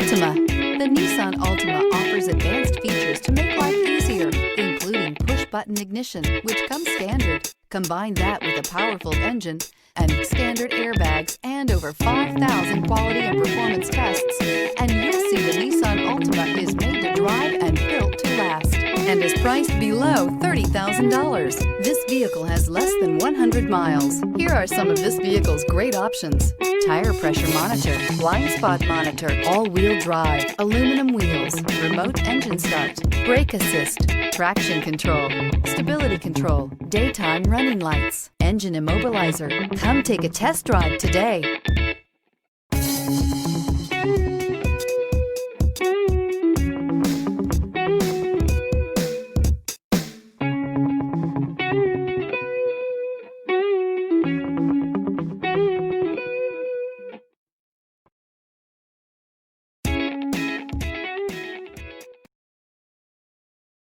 Altima. The Nissan Altima offers advanced features to make life easier, including push-button ignition, which comes standard. Combine that with a powerful engine and standard airbags and over 5,000 quality and performance tests, and you'll see the Nissan Altima is made to drive and built to last, and is priced below $30,000. This vehicle has less than 100 miles. Here are some of this vehicle's great options: tire pressure monitor, blind spot monitor, all-wheel drive, aluminum wheels, remote engine start, brake assist, traction control, stability control, daytime running lights, engine immobilizer. Come take a test drive today.